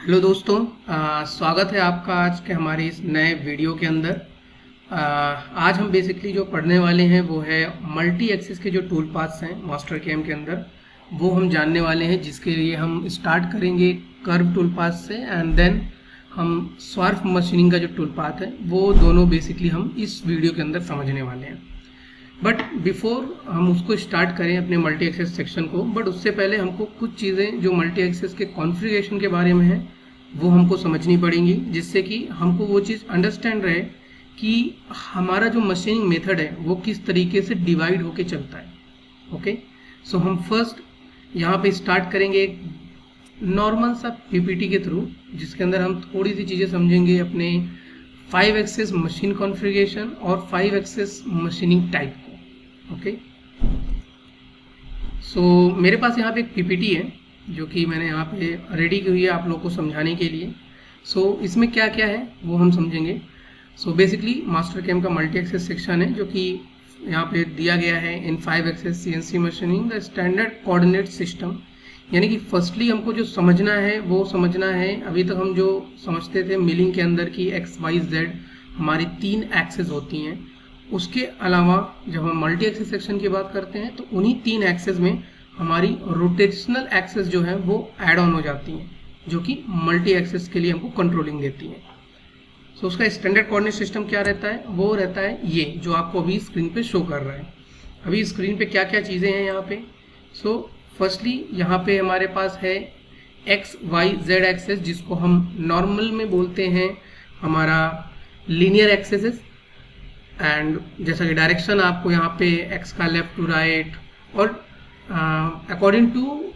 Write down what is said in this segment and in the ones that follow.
Hello दोस्तों, स्वागत है आपका आज के हमारे इस नए वीडियो के अंदर। आज हम बेसिकली जो पढ़ने वाले हैं वो है मल्टी एक्सिस के जो टूल पाथ्स हैं मास्टर केम के अंदर, वो हम जानने वाले हैं। जिसके लिए हम स्टार्ट करेंगे कर्व टूल पाथ से एंड देन हम स्वार्फ मशीनिंग का जो टूल पाथ है वो दोनों बेसिकली हम इस वीडियो के अंदर समझने वाले हैं। बट बिफोर हम उसको स्टार्ट करें अपने मल्टी एक्सेस सेक्शन को, बट उससे पहले हमको कुछ चीज़ें जो मल्टी एक्सेस के कॉन्फ़िगरेशन के बारे में है वो हमको समझनी पड़ेंगी, जिससे कि हमको वो चीज़ अंडरस्टैंड रहे कि हमारा जो मशीनिंग मेथड है वो किस तरीके से डिवाइड होके चलता है। ओके, सो हम फर्स्ट यहाँ पे स्टार्ट करेंगे एक नॉर्मल सा पीपीटी के थ्रू, जिसके अंदर हम थोड़ी सी चीज़ें समझेंगे अपने 5 एक्सेस मशीन कॉन्फ़िगरेशन और 5 एक्सेस मशीनिंग टाइप को। ओके, सो मेरे पास यहाँ पे एक पीपीटी है जो कि मैंने यहाँ पे रेडी की हुई है आप लोगों को समझाने के लिए। सो इसमें क्या क्या है वो हम समझेंगे। सो बेसिकली मास्टर केम का मल्टी एक्सेस सेक्शन है जो कि यहाँ पे दिया गया है in 5 axis CNC machining the standard coordinate system. यानी कि फर्स्टली हमको जो समझना है वो समझना है, अभी तक हम जो समझते थे मिलिंग के अंदर की एक्स वाई जेड हमारी 3 एक्सेस होती हैं, उसके अलावा जब हम मल्टी एक्सेस सेक्शन की बात करते हैं तो उन्हीं 3 एक्सेस में हमारी रोटेशनल एक्सेस जो है वो ऐड ऑन हो जाती हैं, जो कि मल्टी एक्सेस के लिए हमको कंट्रोलिंग देती हैं। सो उसका स्टैंडर्ड कोऑर्डिनेट सिस्टम क्या रहता है, वो रहता है ये जो आपको अभी स्क्रीन पे शो कर रहा है। अभी स्क्रीन पे क्या क्या चीज़ें हैं यहाँ पे। सो फर्स्टली यहाँ पे हमारे पास है एक्स वाई जेड एक्सेस, जिसको हम नॉर्मल में बोलते हैं हमारा लीनियर एक्सेस। एंड जैसा कि डायरेक्शन आपको यहाँ पे एक्स का लेफ्ट टू राइट, और according to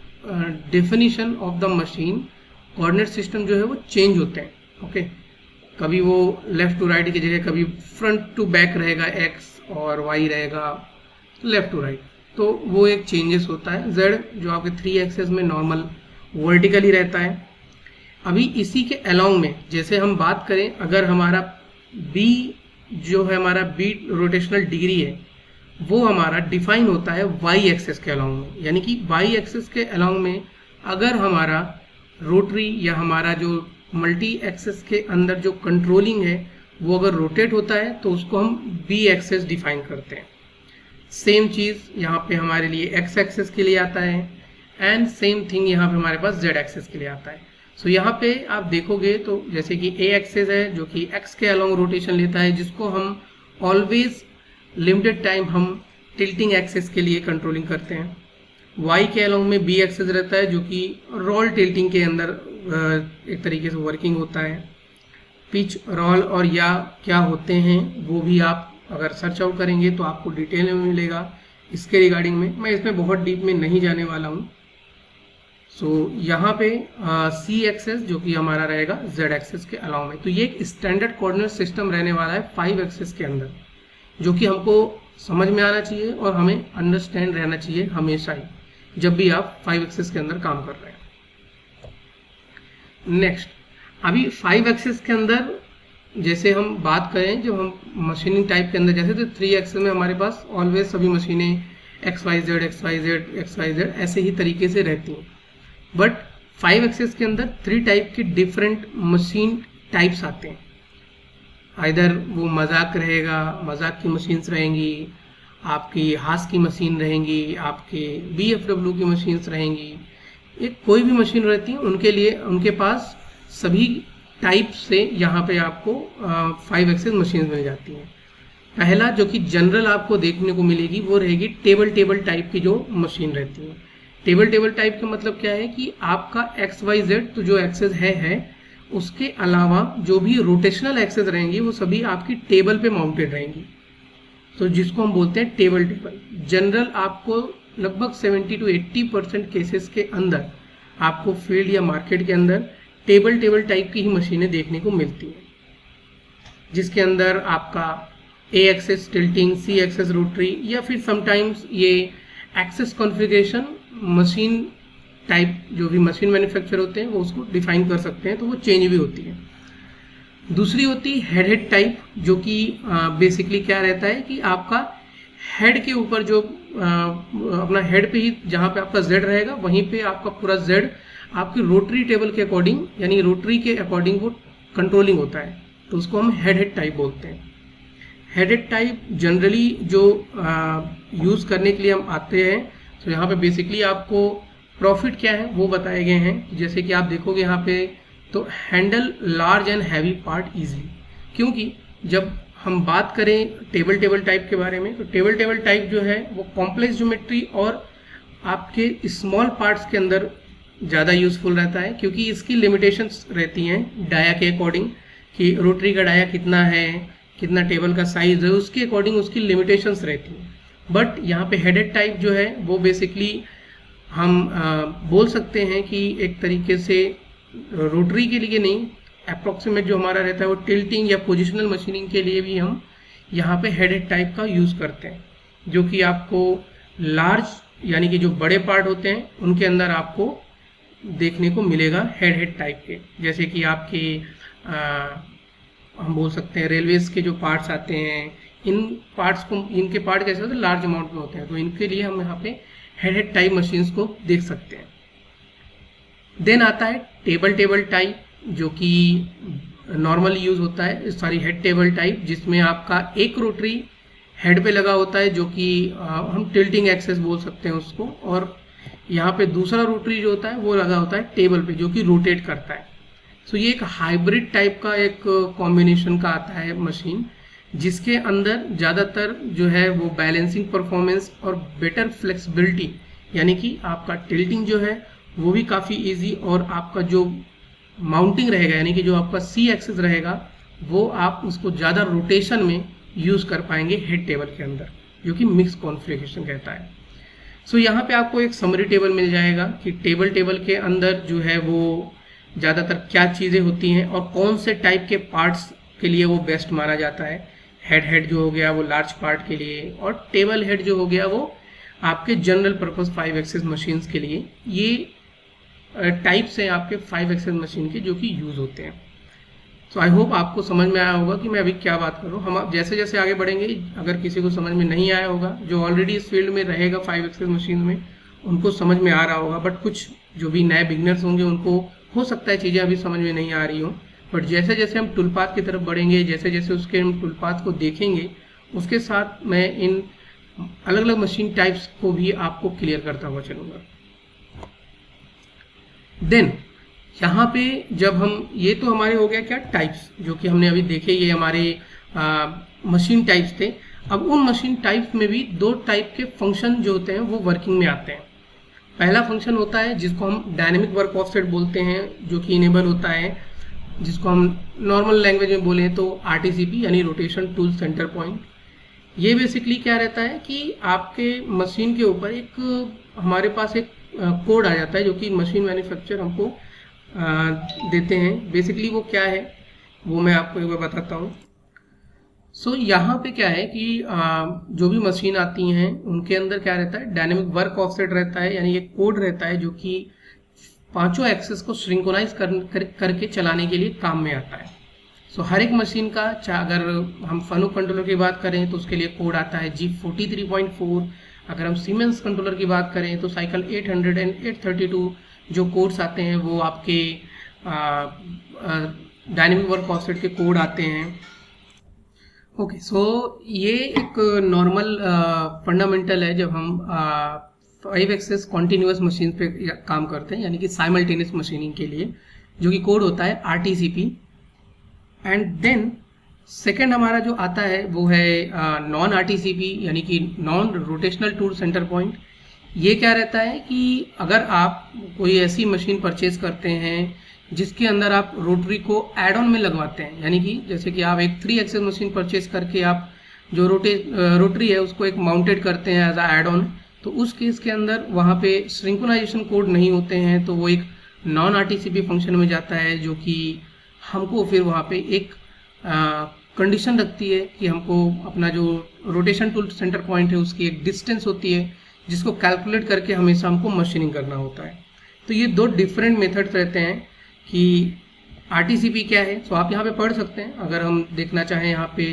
definition of the machine coordinate system जो है वो चेंज होते हैं। ओके, कभी वो लेफ्ट टू राइट की जगह कभी फ्रंट टू बैक रहेगा एक्स, और वाई रहेगा लेफ्ट टू राइट, तो वो एक चेंजेस होता है। जेड जो आपके 3 एक्सेस में नॉर्मल वर्टिकल ही रहता है। अभी इसी के अलोंग में जैसे हम बात करें, अगर हमारा बी जो है हमारा बी रोटेशनल डिग्री है वो हमारा डिफाइन होता है वाई एक्सेस के अलोंग में। यानी कि वाई एक्सेस के अलोंग में अगर हमारा रोटरी या हमारा जो मल्टी एक्सेस के अंदर जो कंट्रोलिंग है वो अगर रोटेट होता है तो उसको हम बी एक्सेस डिफाइन करते हैं। सेम चीज़ यहाँ पे हमारे लिए एक्स एक्सेस के लिए आता है एंड सेम थिंग यहाँ पे हमारे पास जेड एक्सेस के लिए आता है। सो यहाँ पे आप देखोगे तो जैसे कि ए एक्सेस है जो कि एक्स के अलोंग रोटेशन लेता है, जिसको हम ऑलवेज लिमिटेड टाइम हम टिल्टिंग एक्सेस के लिए कंट्रोलिंग करते हैं। वाई के अलोंग में बी एक्सेस रहता है जो कि रोल टिल्टिंग के अंदर एक तरीके से वर्किंग होता है। पिच रोल और या क्या होते हैं वो भी आप अगर सर्च आउट करेंगे तो आपको डिटेल में मिलेगा इसके रिगार्डिंग में। मैं इसमें बहुत डीप में नहीं जाने वाला हूँ। सो यहाँ पे सी एक्सेस जो कि हमारा रहेगा जेड एक्सेस के अलाउ में। तो ये एक स्टैंडर्ड कोऑर्डिनेट सिस्टम रहने वाला है 5 एक्सेस के अंदर, जो कि हमको समझ में आना चाहिए और हमें अंडरस्टैंड रहना चाहिए हमेशा ही जब भी आप 5 एक्सेस के अंदर काम कर रहे हैं। नेक्स्ट, अभी 5 एक्सेस के अंदर जैसे हम बात करें, जब हम मशीनिंग टाइप के अंदर जैसे तो 3 एक्सेस में हमारे पास ऑलवेज सभी मशीनें X Y Z X Y Z X Y Z ऐसे ही तरीके से रहती हैं। बट 5 एक्सेस के अंदर 3 टाइप के डिफरेंट मशीन टाइप्स आते हैं। आइदर वो मजाक रहेगा, मजाक की मशीन्स रहेंगी, आपकी हास की मशीन रहेंगी, आपके BFW की मशीन्स रहेंगी, एक कोई भी मशीन रहती है उनके लिए उनके पास सभी टाइप से यहाँ पे आपको 5 एक्सेस मशीन मिल जाती हैं। पहला जो कि जनरल आपको देखने को मिलेगी वो रहेगी टेबल टाइप की जो मशीन रहती है। टेबल टाइप का मतलब क्या है कि आपका एक्स वाई जेड तो जो एक्सेस है उसके अलावा जो भी रोटेशनल एक्सेस रहेंगी वो सभी आपकी टेबल पे माउंटेड रहेंगी, तो जिसको हम बोलते हैं टेबल। जनरल आपको लगभग 70 to 80% केसेस के अंदर आपको फील्ड या मार्केट के अंदर टेबल टाइप की ही मशीनें देखने को मिलती हैं, जिसके अंदर आपका ए एक्सेस टिल्टिंग, सी एक्सेस रोटरी, या फिर समटाइम्स ये एक्सेस कॉन्फ़िगरेशन मशीन टाइप जो भी मशीन मैन्युफैक्चर होते हैं वो उसको डिफाइन कर सकते हैं, तो वो चेंज भी होती है। दूसरी होती है हेड टाइप, जो कि बेसिकली क्या रहता है कि आपका हेड के ऊपर जो अपना हेड पे ही जहाँ पे आपका जेड रहेगा वहीं पे आपका पूरा जेड आपकी रोटरी टेबल के अकॉर्डिंग, यानी रोटरी के अकॉर्डिंग वो कंट्रोलिंग होता है, तो उसको हम हेड टाइप बोलते हैं। हेडेड टाइप जनरली जो यूज़ करने के लिए हम आते हैं, तो यहाँ पे बेसिकली आपको प्रॉफिट क्या है वो बताए गए हैं। जैसे कि आप देखोगे यहाँ पे, तो handle large and heavy part easily, क्योंकि जब हम बात करें टेबल टाइप के बारे में, तो टेबल टाइप जो है वो कॉम्प्लेक्स ज्योमेट्री और आपके स्मॉल पार्ट्स के अंदर ज़्यादा यूज़फुल रहता है, क्योंकि इसकी लिमिटेशंस रहती हैं डाया के अकॉर्डिंग, कि रोटरी का डाया कितना है, कितना टेबल का साइज है, उसके अकॉर्डिंग उसकी लिमिटेशंस रहती हैं। बट यहाँ पे हेडेड टाइप जो है वो बेसिकली हम बोल सकते हैं कि एक तरीके से रोटरी के लिए नहीं, अप्रॉक्सीमेट जो हमारा रहता है वो टिल्टिंग या पोजिशनल मशीनिंग के लिए भी हम यहाँ पे हेडेड टाइप का यूज़ करते हैं, जो कि आपको लार्ज यानी कि जो बड़े पार्ट होते हैं उनके अंदर आपको देखने को मिलेगा हेड टाइप के। जैसे कि आपके हम बोल सकते हैं रेलवेज के जो पार्ट्स आते हैं, इन पार्ट्स को, इनके पार्ट कैसे होते हैं, लार्ज अमाउंट में होते हैं, तो इनके लिए हम यहाँ पे हेड टाइप मशीन्स को देख सकते हैं। देन आता है टेबल टाइप, जो कि नॉर्मली यूज होता है, सॉरी हेड टेबल टाइप, जिसमें आपका एक रोटरी हेड पे लगा होता है, जो कि हम टिल्टिंग एक्सेस बोल सकते हैं उसको, और यहाँ पे दूसरा रोटरी जो होता है वो लगा होता है टेबल पे, जो कि रोटेट करता है। सो ये एक हाइब्रिड टाइप का एक कॉम्बिनेशन का आता है मशीन, जिसके अंदर ज़्यादातर जो है वो बैलेंसिंग परफॉर्मेंस और बेटर फ्लेक्सिबिलिटी, यानी कि आपका टिल्टिंग जो है वो भी काफ़ी इजी, और आपका जो माउंटिंग रहेगा यानी कि जो आपका सी एक्सिस रहेगा वो आप उसको ज़्यादा रोटेशन में यूज़ कर पाएंगे हेड टेबल के अंदर, जो कि मिक्स कॉन्फ़िगरेशन कहता है। सो यहाँ पे आपको एक समरी टेबल मिल जाएगा कि टेबल के अंदर जो है वो ज़्यादातर क्या चीज़ें होती हैं और कौन से टाइप के पार्ट्स के लिए वो बेस्ट माना जाता है। हेड जो हो गया वो लार्ज पार्ट के लिए, और टेबल हेड जो हो गया वो आपके जनरल पर्पस 5 एक्सेस मशीन्स के लिए। ये टाइप्स हैं आपके 5 एक्सेस मशीन के जो कि यूज़ होते हैं। तो आई होप आपको समझ में आया होगा कि मैं अभी क्या बात कर रहा हूँ। हम जैसे जैसे आगे बढ़ेंगे, अगर किसी को समझ में नहीं आया होगा, जो ऑलरेडी इस फील्ड में रहेगा 5 एक्सेस मशीन में, उनको समझ में आ रहा होगा, बट कुछ जो भी नए बिगनर्स होंगे उनको हो सकता है चीज़ें अभी समझ में नहीं आ रही हो। बट जैसे जैसे हम टूलपाथ की तरफ बढ़ेंगे, जैसे जैसे उसके हम टूलपाथ को देखेंगे, उसके साथ मैं इन अलग अलग मशीन टाइप्स को भी आपको क्लियर करता हुआ चलूँगा। देन यहाँ पे जब हम, ये तो हमारे हो गया क्या टाइप्स, जो कि हमने अभी देखे, ये हमारे मशीन टाइप्स थे। अब उन मशीन टाइप्स में भी 2 टाइप के फंक्शन जो होते हैं वो वर्किंग में आते हैं। पहला फंक्शन होता है जिसको हम डायनेमिक वर्क ऑफसेट बोलते हैं, जो कि इनेबल होता है, जिसको हम नॉर्मल लैंग्वेज में बोलें तो RTCP यानी रोटेशन टूल सेंटर पॉइंट। ये बेसिकली क्या रहता है कि आपके मशीन के ऊपर एक हमारे पास एक कोड आ जाता है, जो कि मशीन मैन्युफैक्चरर हमको देते हैं। बेसिकली वो क्या है वो मैं आपको एक बार बताता हूँ। सो यहाँ पे क्या है कि जो भी मशीन आती हैं उनके अंदर क्या रहता है, डायनेमिक वर्क ऑफसेट रहता है, यानी एक कोड रहता है जो कि 5 एक्सेस को श्रिंकोनाइज करके चलाने के लिए काम में आता है। सो हर एक मशीन का, अगर हम फनुक कंट्रोलर की बात करें तो उसके लिए कोड आता है G43.4। अगर हम सीमेंस कंट्रोलर की बात करें तो साइकिल 800 एंड 832 जो कोड्स आते हैं वो आपके डायनेमिक वर्क ऑफसेट के कोड आते हैं। ओके, सो ये एक नॉर्मल फंडामेंटल है जब हम 5 एक्सेस कॉन्टिन्यूस मशीन पे काम करते हैं, यानी कि साइमल्टेनियस मशीनिंग के लिए, जो कि कोड होता है RTCP। एंड देन सेकेंड हमारा जो आता है वो है नॉन RTCP, यानी कि non rotational tool centre point. ये क्या रहता है कि अगर आप कोई ऐसी मशीन परचेज करते हैं जिसके अंदर आप रोटरी को एड ऑन में लगवाते हैं, यानी कि जैसे कि आप एक 3 एक्सेस मशीन परचेज करके आप जो रोटरी है उसको एक माउंटेड करते हैं एज अ एड ऑन, तो उस केस के अंदर वहाँ पे श्रिंकोनाइजेशन कोड नहीं होते हैं, तो वो एक नॉन RTCP फंक्शन में जाता है, जो कि हमको फिर वहाँ पे एक कंडीशन रखती है कि हमको अपना जो रोटेशन टूल सेंटर पॉइंट है उसकी एक डिस्टेंस होती है जिसको कैलकुलेट करके हमेशा हमको मशीनिंग करना होता है। तो ये 2 डिफरेंट मेथड्स रहते हैं कि RTCP क्या है। तो आप यहाँ पे पढ़ सकते हैं, अगर हम देखना चाहें यहाँ पे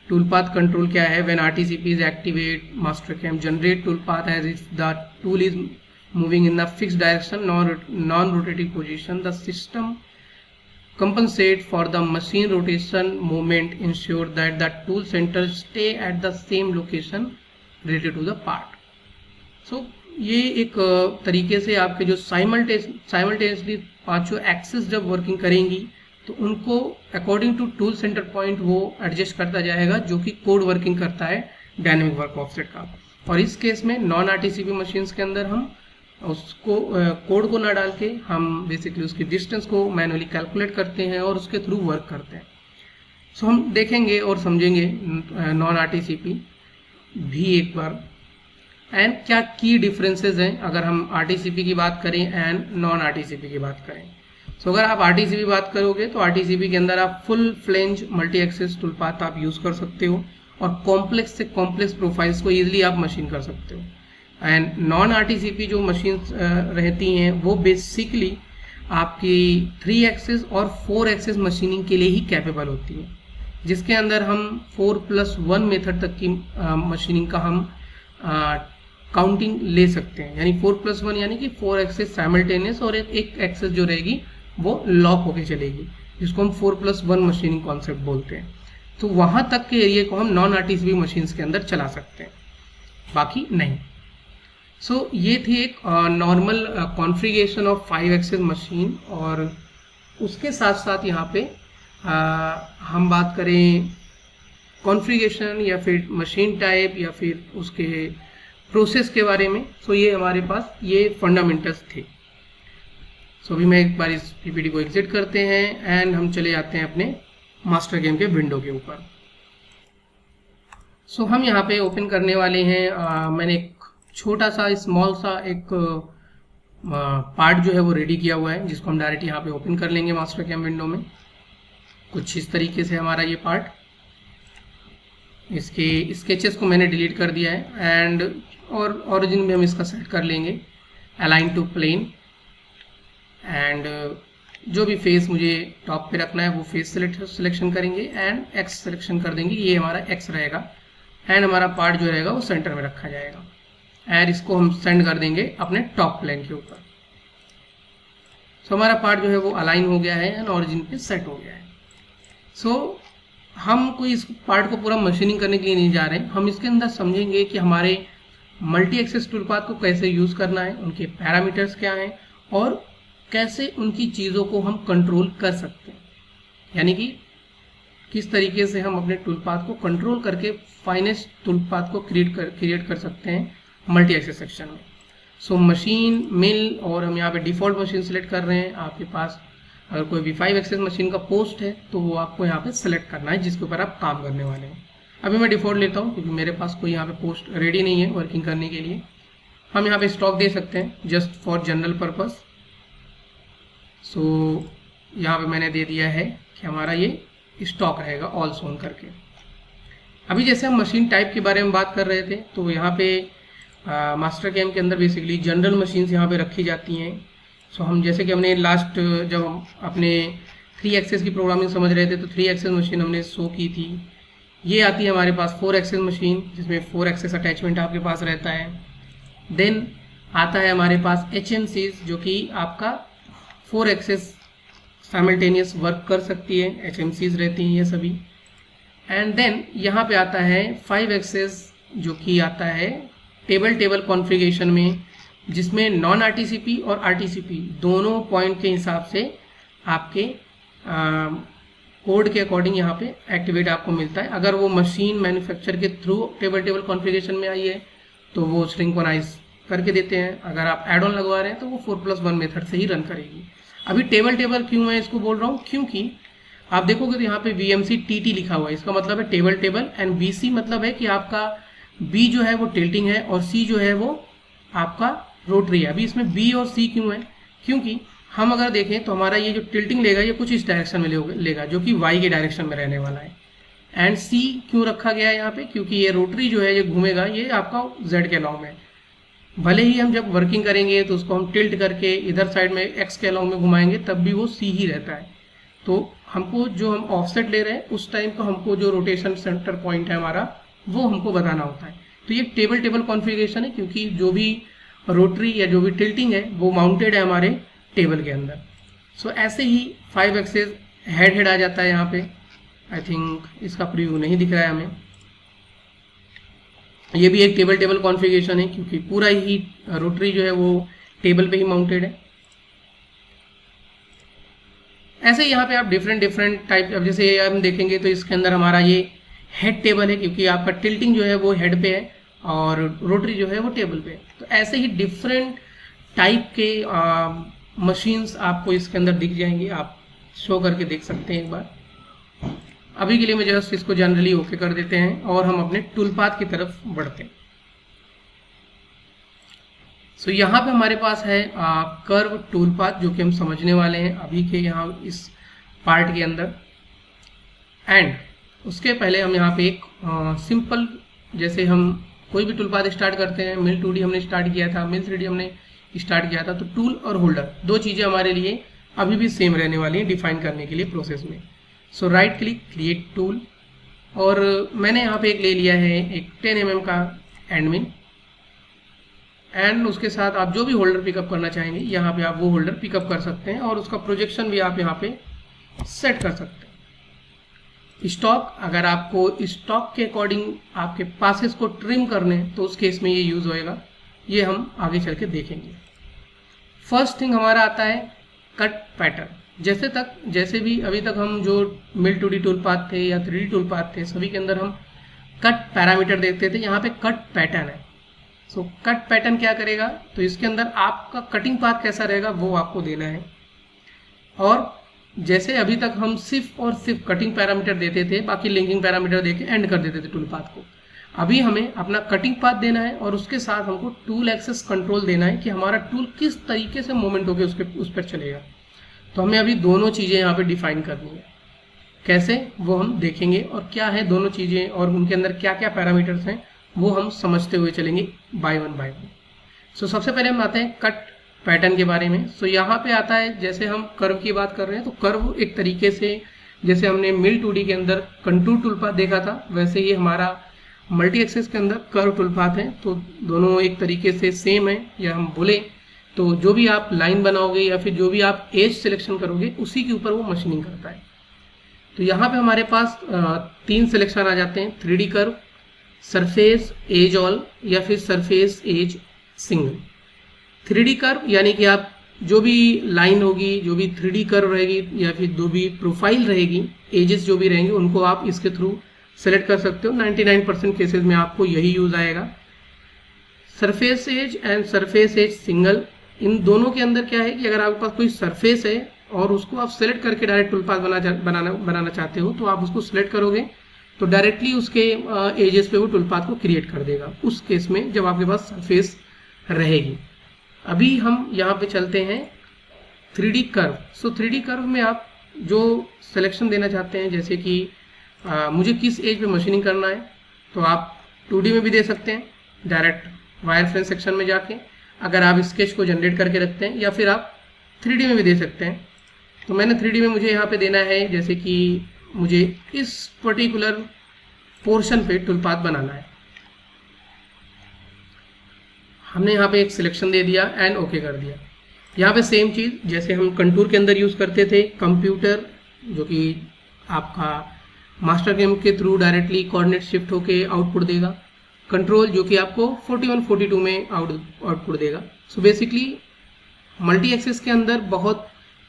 टूल पाथ कंट्रोल क्या है, when RTCP is activate master cam generate tool path as if the tool is moving in the fixed direction, non-rotating position. The system compensate for the machine rotation movement, ensure that the tool center stay at the same location related to the part. So ये एक तरीके से आपके जो simultaneously पांचों axis जब working करेंगी तो उनको according to tool centre point वो एडजस्ट करता जाएगा, जो कि कोड वर्किंग करता है डायनेमिक वर्क ऑफसेट का। और इस केस में नॉन आरटीसीपी मशीन्स के अंदर हम उसको कोड को ना डाल के हम बेसिकली उसकी डिस्टेंस को मैनुअली कैलकुलेट करते हैं और उसके थ्रू वर्क करते हैं। सो हम देखेंगे और समझेंगे नॉन आरटीसीपी भी एक बार, एंड क्या की डिफरेंसेस हैं अगर हम आरटीसीपी की बात करें एंड नॉन आरटीसीपी की बात करें। सो अगर आप आरटीसीपी बात करोगे तो आरटीसीपी के अंदर आप full flange multi axis tool path आप यूज़ कर सकते हो और कॉम्प्लेक्स से कॉम्प्लेक्स प्रोफाइल्स को ईजिली आप मशीन कर सकते हो। एंड नॉन आरटीसीपी जो मशीन्स रहती हैं वो बेसिकली आपकी 3 एक्सिस और 4 एक्सिस मशीनिंग के लिए ही कैपेबल होती है, जिसके अंदर हम 4+1 मेथड तक की मशीनिंग का हम काउंटिंग ले सकते हैं। यानी 4+1 यानी कि 4 एक्सिस साइमल्टेनियस और एक एक्सिस जो रहेगी वो लॉक होके चलेगी, जिसको हम 4+1 मशीनिंग कॉन्सेप्ट बोलते हैं। तो वहां तक के एरिया को हम नॉन आरटीसीपी मशीन्स के अंदर चला सकते हैं, बाकी नहीं। सो ये थी एक normal configuration of 5 axis machine. और उसके साथ साथ यहाँ पे हम बात करें कॉन्फ़िगरेशन या फिर मशीन टाइप या फिर उसके प्रोसेस के बारे में। सो ये हमारे पास ये फंडामेंटल्स थे। सो अभी मैं एक बार इस पीपीटी को एग्जिट करते हैं एंड हम चले जाते हैं अपने मास्टर गेम के विंडो के ऊपर। सो हम यहाँ पे ओपन करने वाले हैं। मैंने एक छोटा सा स्मॉल सा एक पार्ट जो है वो रेडी किया हुआ है, जिसको हम डायरेक्ट यहाँ पे ओपन कर लेंगे मास्टर गेम विंडो में। कुछ इस तरीके से हमारा ये पार्ट, इसके स्केचेस को मैंने डिलीट कर दिया है एंड और ओरिजिन में हम इसका सेट कर लेंगे अलाइन टू प्लेन। एंड जो भी फेस मुझे टॉप पे रखना है वो फेस सिलेक्शन करेंगे एंड एक्स सिलेक्शन कर देंगे, ये हमारा एक्स रहेगा। एंड हमारा पार्ट जो रहेगा वो सेंटर में रखा जाएगा एंड इसको हम सेंड कर देंगे अपने टॉप प्लेन के ऊपर। सो हमारा पार्ट जो है वो अलाइन हो गया है एंड ओरिजिन पे सेट हो गया है। सो हम कोई इस पार्ट को पूरा मशीनिंग करने के लिए नहीं जा रहे हैं, हम इसके अंदर समझेंगे कि हमारे मल्टी एक्सिस टूल पाथ को कैसे यूज़ करना है, उनके पैरामीटर्स क्या हैं और कैसे उनकी चीज़ों को हम कंट्रोल कर सकते हैं। यानी कि किस तरीके से हम अपने टूल पाथ को कंट्रोल करके फाइनेस्ट टूल पाथ को क्रिएट कर सकते हैं मल्टी एक्सिस सेक्शन में। सो मशीन मिल और हम यहाँ पे डिफ़ॉल्ट मशीन सेलेक्ट कर रहे हैं। आपके पास अगर कोई भी 5 एक्सिस मशीन का पोस्ट है तो वो आपको यहाँ पे सेलेक्ट करना है जिसके ऊपर आप काम करने वाले हैं। अभी मैं डिफ़ॉल्ट लेता हूँ क्योंकि मेरे पास कोई यहाँ पे पोस्ट रेडी नहीं है वर्किंग करने के लिए। हम यहाँ पे स्टॉक दे सकते हैं जस्ट फॉर जनरल पर्पस। सो यहाँ पे मैंने दे दिया है कि हमारा ये स्टॉक रहेगा ऑल सोन करके। अभी जैसे हम मशीन टाइप के बारे में बात कर रहे थे तो यहाँ पे मास्टर गेम के अंदर बेसिकली जनरल मशीन्स यहाँ पे रखी जाती हैं। सो हम जैसे कि हमने लास्ट जब हम अपने 3 एक्सिस की प्रोग्रामिंग समझ रहे थे तो 3 एक्सिस मशीन हमने शो की थी। ये आती है हमारे पास 4 एक्सिस मशीन जिसमें 4 एक्सिस अटैचमेंट आपके पास रहता है। देन आता है हमारे पास HMCs जो कि आपका 4 एक्सिस साइमल्टेनियस वर्क कर सकती है, HMCs रहती हैं ये सभी। एंड देन यहाँ पे आता है 5 एक्सिस जो कि आता है टेबल कॉन्फ़िगरेशन में, जिसमें नॉन आरटीसीपी और आरटीसीपी दोनों पॉइंट के हिसाब से आपके कोड के अकॉर्डिंग यहाँ पे एक्टिवेट आपको मिलता है। अगर वो मशीन मैन्युफैक्चर के थ्रू टेबल कॉन्फ़िगरेशन में आई है तो वो सिंक्रोनाइज करके देते हैं। अगर आप एड ऑन लगवा रहे हैं तो वो 4+1 मेथड से ही रन करेगी। अभी टेबल क्यों मैं इसको बोल रहा हूँ, क्योंकि आप देखोगे तो यहाँ पे VMC TT लिखा हुआ है, इसका मतलब है टेबल एंड BC मतलब है कि आपका B जो है वो टिल्टिंग है और C जो है वो आपका रोटरी है। अभी इसमें B और C क्यों है, क्योंकि हम अगर देखें तो हमारा ये जो टिल्टिंग लेगा ये कुछ इस डायरेक्शन में लेगा जो कि Y के डायरेक्शन में रहने वाला है। एंड C क्यों रखा गया है यहाँ पे, क्योंकि ये रोटरी जो है ये घूमेगा ये आपका Z के अलॉन्ग में। भले ही हम जब वर्किंग करेंगे तो उसको हम टिल्ट करके इधर साइड में X के अलॉन्ग में घुमाएंगे तब भी वो C ही रहता है। तो हमको जो हम ऑफसेट ले रहे हैं उस टाइम का हमको जो रोटेशन सेंटर पॉइंट है हमारा वो हमको बताना होता है। तो ये टेबल कॉन्फ़िगरेशन है, क्योंकि जो भी रोटरी या जो भी टिल्टिंग है वो माउंटेड है हमारे टेबल के अंदर। सो ऐसे ही 5 एक्सेस हेड आ जाता है यहाँ पे। आई थिंक इसका प्रीव्यू नहीं दिख रहा है हमें। ये भी एक टेबल कॉन्फ़िगरेशन है क्योंकि पूरा ही रोटरी जो है वो टेबल पे ही माउंटेड है। ऐसे यहाँ पे आप डिफरेंट टाइप, अब जैसे हम देखेंगे तो इसके अंदर हमारा ये हेड टेबल है क्योंकि आपका टिल्टिंग जो है वो हेड पे है और रोटरी जो है वो टेबल पे है। तो ऐसे ही डिफरेंट टाइप के मशीन्स आपको इसके अंदर दिख जाएंगी। आप शो करके देख सकते हैं एक बार। अभी के लिए मैं जस्ट इसको जनरली ओके कर देते हैं और हम अपने टूल पाथ की तरफ बढ़ते हैं। सो यहाँ पे हमारे पास है कर्व टूल पाथ जो कि हम समझने वाले हैं अभी के यहाँ इस पार्ट के अंदर। एंड उसके पहले हम यहाँ पे एक सिंपल, जैसे हम कोई भी टूल पाथ स्टार्ट करते हैं, मिल 2D हमने स्टार्ट किया था, मिल 3D हमने स्टार्ट किया था, तो टूल और होल्डर दो चीज़ें हमारे लिए अभी भी सेम रहने वाली हैं डिफाइन करने के लिए प्रोसेस में। सो राइट क्लिक, क्रिएट टूल, और मैंने यहाँ पे एक ले लिया है एक 10 mm का एडमिन। एंड उसके साथ आप जो भी होल्डर पिकअप करना चाहेंगे यहाँ पे आप वो होल्डर पिकअप कर सकते हैं और उसका प्रोजेक्शन भी आप यहाँ पे सेट कर सकते हैं। स्टॉक, अगर आपको स्टॉक के अकॉर्डिंग आपके पासेस को ट्रिम करने तो उस केस में ये यूज़ होएगा, ये हम आगे चल के देखेंगे। फर्स्ट थिंग हमारा आता है कट पैटर्न। जैसे भी अभी तक हम जो मिल 2D टूल पाथ थे या 3D टूल पाथ थे सभी के अंदर हम कट पैरामीटर देखते थे, यहाँ पे कट पैटर्न है। सो कट पैटर्न क्या करेगा, तो इसके अंदर आपका कटिंग पाथ कैसा रहेगा वो आपको देना है। और जैसे अभी तक हम सिर्फ और सिर्फ कटिंग पैरामीटर देते थे, बाकी लिंकिंग पैरामीटर देके एंड कर देते थे टूल पाथ को, अभी हमें अपना कटिंग पाथ देना है और उसके साथ हमको टूल एक्सेस कंट्रोल देना है कि हमारा टूल किस तरीके से मूवमेंट होकर उस पर चलेगा। तो हमें अभी दोनों चीज़ें यहाँ पे डिफाइन करनी है। कैसे वो हम देखेंगे, और क्या है दोनों चीज़ें और उनके अंदर क्या क्या पैरामीटर्स हैं वो हम समझते हुए चलेंगे बाय वन। सो सबसे पहले हम आते हैं कट पैटर्न के बारे में। सो यहाँ पे आता है, जैसे हम कर्व की बात कर रहे हैं तो कर्व एक तरीके से जैसे हमने मिल 2D के अंदर कंटूर टूल पाथ देखा था, वैसे ही हमारा मल्टी एक्सेस के अंदर कर्व टूल पाथ है। तो दोनों एक तरीके से सेम है, या हम बोले तो जो भी आप लाइन बनाओगे या फिर जो भी आप एज सिलेक्शन करोगे उसी के ऊपर वो मशीनिंग करता है। तो यहाँ पे हमारे पास 3 सिलेक्शन आ जाते हैं, 3D curve, surface as all या फिर surface edge single. 3D curve यानी कि आप जो भी लाइन होगी, जो भी 3D कर्व रहेगी या फिर जो भी प्रोफाइल रहेगी, एजेस जो भी रहेंगे उनको आप इसके थ्रू सेलेक्ट कर सकते हो। 99% केसेस में आपको यही यूज आएगा। Surface edge and surface edge single, इन दोनों के अंदर क्या है कि अगर आपके पास कोई सरफेस है और उसको आप सेलेक्ट करके डायरेक्ट टूल पाथ बनाना चाहते हो तो आप उसको सेलेक्ट करोगे तो डायरेक्टली उसके एजेस पे वो टूल पाथ को क्रिएट कर देगा, उस केस में जब आपके पास सरफेस रहेगी। अभी हम यहाँ पे चलते हैं 3D कर्व। सो 3D कर्व में आप जो सिलेक्शन देना चाहते हैं, जैसे कि मुझे किस एज पे मशीनिंग करना है, तो आप 2D में भी दे सकते हैं डायरेक्ट वायर फ्रेम सेक्शन में जाके, अगर आप स्केच को जनरेट करके रखते हैं, या फिर आप 3D में भी दे सकते हैं। तो मैंने 3D में मुझे यहाँ पे देना है, जैसे कि मुझे इस पर्टिकुलर पोर्शन पे टूल पाथ बनाना है। हमने यहाँ पे एक सिलेक्शन दे दिया एंड ओके कर दिया। यहाँ पे सेम चीज़ जैसे हम कंटूर के अंदर यूज़ करते थे, कंप्यूटर जो कि आपका मास्टर गेम के थ्रू डायरेक्टली कोऑर्डिनेट शिफ्ट होके आउटपुट देगा, कंट्रोल जो कि आपको 41-42 में आउटपुट देगा। सो बेसिकली मल्टी एक्सेस के अंदर बहुत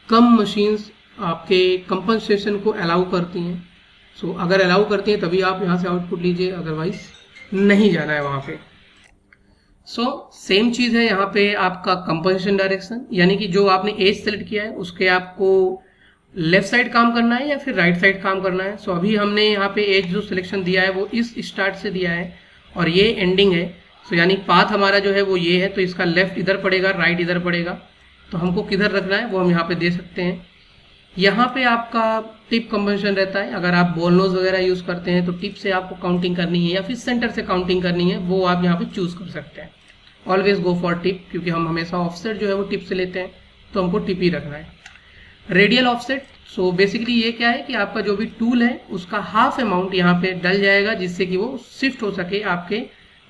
कम मशीन्स आपके कंपनसेशन को अलाउ करती हैं। सो अगर अलाउ करती हैं तभी आप यहाँ से आउटपुट लीजिए, अदरवाइज नहीं जाना है वहाँ पे। सो सेम चीज़ है यहाँ पे आपका कंपनसेशन डायरेक्शन, यानी कि जो आपने एज सेलेक्ट किया है उसके आपको लेफ्ट साइड काम करना है या फिर राइट साइड काम करना है। सो अभी हमने यहाँ पे एज जो सिलेक्शन दिया है वो इस स्टार्ट से दिया है और ये एंडिंग है। सो यानी पाथ हमारा जो है वो ये है, तो इसका लेफ्ट इधर पड़ेगा, राइट इधर पड़ेगा। तो हमको किधर रखना है वो हम यहाँ पे दे सकते हैं। यहाँ पे आपका टिप कंपनसेशन रहता है। अगर आप बॉल नोज वगैरह यूज़ करते हैं तो टिप से आपको काउंटिंग करनी है या फिर सेंटर से काउंटिंग करनी है, वो आप यहाँ पे चूज़ कर सकते हैं। ऑलवेज गो फॉर टिप, क्योंकि हम हमेशा ऑफसेट जो है वो टिप से लेते हैं, तो हमको टिप ही रखना है। रेडियल ऑफसेट, सो बेसिकली ये क्या है कि आपका जो भी टूल है उसका हाफ अमाउंट यहाँ पे डल जाएगा, जिससे कि वो शिफ्ट हो सके आपके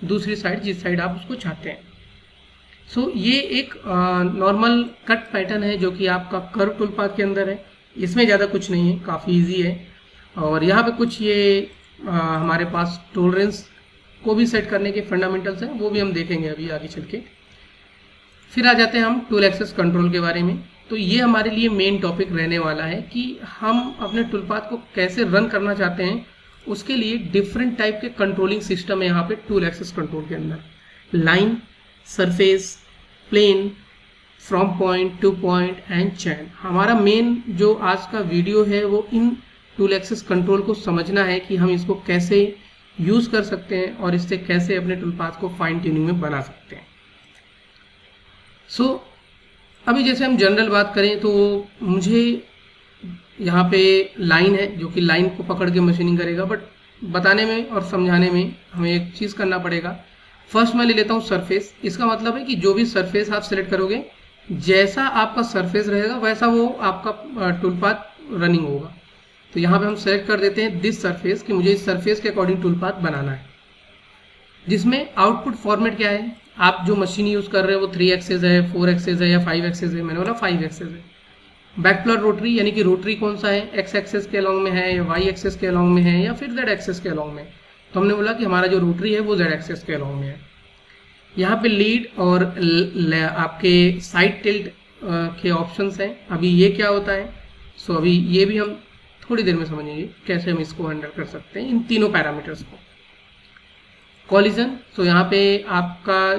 दूसरी साइड, जिस साइड आप उसको चाहते हैं। सो ये एक नॉर्मल कट पैटर्न है जो कि आपका कर्व टूल पाथ के अंदर है। इसमें ज़्यादा कुछ नहीं है, काफ़ी इजी है। और यहाँ पे कुछ ये हमारे पास टॉलरेंस को भी सेट करने के फंडामेंटल्स हैं, वो भी हम देखेंगे अभी आगे चल के। फिर आ जाते हैं हम टूल एक्सेस कंट्रोल के बारे में। तो ये हमारे लिए मेन टॉपिक रहने वाला है कि हम अपने टूल पाथ को कैसे रन करना चाहते हैं। उसके लिए डिफरेंट टाइप के कंट्रोलिंग सिस्टम है यहाँ पे टूल एक्सेस कंट्रोल के अंदर। Line, surface, plane, from point, to point and chain. हमारा मेन जो आज का वीडियो है वो इन टूल एक्सेस कंट्रोल को समझना है कि हम इसको कैसे यूज़ कर सकते हैं और इससे कैसे अपने टूल पाथ को फाइन ट्यूनिंग में बना सकते हैं। सो अभी जैसे हम जनरल बात करें तो मुझे यहाँ पे लाइन है जो कि लाइन को पकड़ के मशीनिंग करेगा, बट बताने में और समझाने में हमें एक चीज़ करना पड़ेगा। फर्स्ट मैं ले लेता हूँ सरफेस। इसका मतलब है कि जो भी सरफेस आप सेलेक्ट करोगे, जैसा आपका सरफेस रहेगा वैसा वो आपका टूल पाथ रनिंग होगा। तो यहाँ पे हम सेलेक्ट कर देते हैं दिस सरफेस कि मुझे इस सरफेस के अकॉर्डिंग टूल पाथ बनाना है, जिसमें आउटपुट फॉर्मेट क्या है। आप जो मशीन यूज़ कर रहे हो वो 3 एक्सेस है, 4 एक्सेस है या 5 एक्सेस है। मैंने बोला 5 एक्सेस है। बैकप्लर रोटरी यानी कि रोटरी कौन सा है, एक्स एक्सेस के अलॉन्ग में है या वाई एक्सेस के अलॉन्ग में है या फिर जेड एक्सेस के अलॉन्ग में। तो हमने बोला कि हमारा जो रोटरी है वो जेड एक्सेस के अलॉन्ग में है। यहाँ पे लीड और आपके साइड टिल्ट के ऑप्शंस हैं। अभी ये क्या होता है, सो अभी ये भी हम थोड़ी देर में समझेंगे कैसे हम इसको हैंडल कर सकते हैं इन तीनों पैरामीटर्स को। कॉलिजन, तो यहाँ पे आपका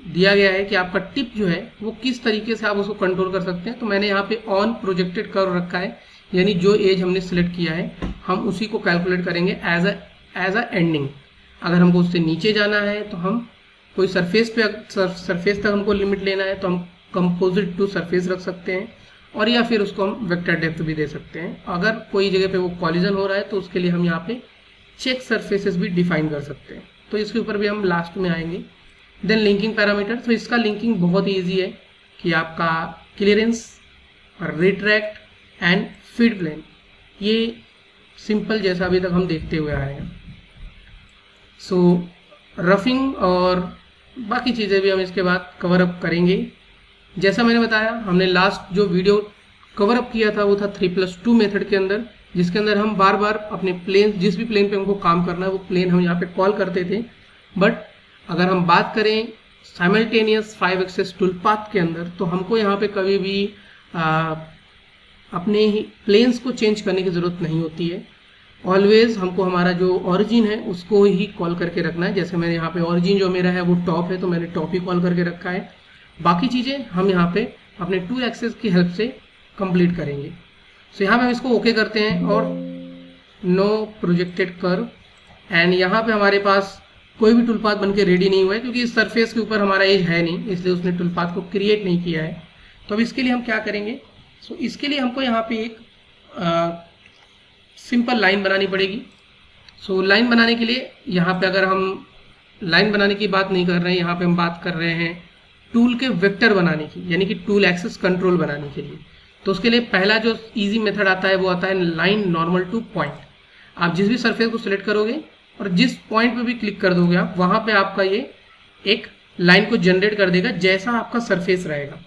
दिया गया है कि आपका टिप जो है वो किस तरीके से आप उसको कंट्रोल कर सकते हैं। तो मैंने यहाँ पे ऑन प्रोजेक्टेड कर्व रखा है, यानी जो एज हमने सिलेक्ट किया है हम उसी को कैलकुलेट करेंगे एज अ एंडिंग। अगर हमको उससे नीचे जाना है तो हम कोई सरफेस तक हमको लिमिट लेना है तो हम कंपोजिट टू सरफेस रख सकते हैं, और या फिर उसको हम वेक्टर डेप्थ भी दे सकते हैं। अगर कोई जगह पे वो कॉलिजन हो रहा है तो उसके लिए हम यहाँ पे चेक सरफेसेस भी डिफाइन कर सकते हैं। तो इसके ऊपर भी हम लास्ट में आएंगे। देन लिंकिंग पैरामीटर, तो इसका लिंकिंग बहुत ईजी है कि आपका clearance, retract and feed plane, ये सिंपल जैसा अभी तक हम देखते हुए आए हैं। सो रफिंग और बाकी चीज़ें भी हम इसके बाद कवर अप करेंगे। जैसा मैंने बताया, हमने लास्ट जो वीडियो कवर अप किया था वो था 3+2 मेथड के अंदर, जिसके अंदर हम बार बार अपने प्लेन, जिस भी प्लेन पे हमको काम करना है वो प्लेन हम यहाँ पे कॉल करते थे। बट अगर हम बात करें साइमल्टेनियस 5 एक्सेस टूल पाथ के अंदर, तो हमको यहाँ पे कभी भी अपने ही प्लेन्स को चेंज करने की ज़रूरत नहीं होती है। ऑलवेज हमको हमारा जो ऑरिजिन है उसको ही कॉल करके रखना है। जैसे मैंने यहाँ पे ऑरिजिन जो मेरा है वो टॉप है तो मैंने टॉप ही कॉल करके रखा है। बाकी चीज़ें हम यहाँ पे अपने टूल एक्सेस की हेल्प से कंप्लीट करेंगे। सो यहाँ पे हम इसको ओके करते हैं और नो प्रोजेक्टेड कर्व, एंड यहाँ पे हमारे पास कोई भी टूल पाथ बन के रेडी नहीं हुआ है क्योंकि इस सरफेस के ऊपर हमारा एज है नहीं, इसलिए उसने टूल पाथ को क्रिएट नहीं किया है। तो अब इसके लिए हम क्या करेंगे, सो इसके लिए हमको यहाँ पे एक सिंपल लाइन बनानी पड़ेगी। सो लाइन बनाने के लिए यहाँ पे अगर हम लाइन बनाने की बात नहीं कर रहे हैं, यहाँ पे हम बात कर रहे हैं टूल के वेक्टर बनाने की, यानी कि टूल एक्सेस कंट्रोल बनाने के लिए। तो उसके लिए पहला जो इजी मेथड आता है वो आता है लाइन नॉर्मल टू पॉइंट। आप जिस भी सरफेस को सिलेक्ट करोगे और जिस पॉइंट पे भी क्लिक कर दोगे आप, वहाँ पे आपका ये एक लाइन को जनरेट कर देगा जैसा आपका सरफेस रहेगा।